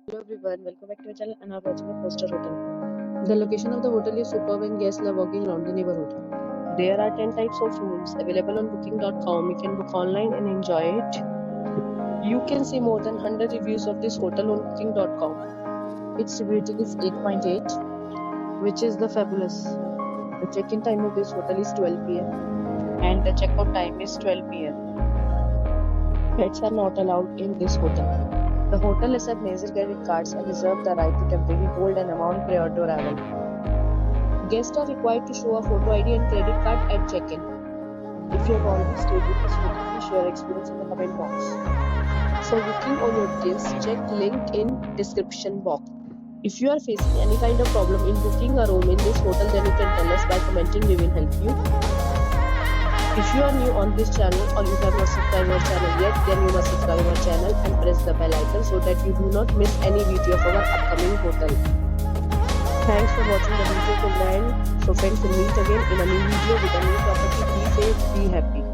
Hello everyone, welcome back to my channel and are watching a 4-star hotel. The location of the hotel is superb and guests love walking around the neighborhood. There are 10 types of rooms available on booking.com. You can book online and enjoy it. You can see more than 100 reviews of this hotel on booking.com. Its rating is 8.8, which is the fabulous. The check-in time of this hotel is 12 p.m. and the check-out time is 12 p.m. Pets are not allowed in this hotel. The hotel accepts major credit cards and reserves the right to temporarily hold an amount prior to arrival. Guests are required to show a photo ID and credit card at check-in. If you have already stayed with us, please share your experience in the comment box. For booking or your gifts, check link in description box. If you are facing any kind of problem in booking a room in this hotel, then you can tell us by commenting. We will help you. If you are new on this channel or you have not subscribed our channel yet, then you must subscribe our channel and press the bell icon so that you do not miss any video of our upcoming hotel. Thanks for watching the video till the end. So friends, we'll meet again in a new video with a new property. Be safe, be happy.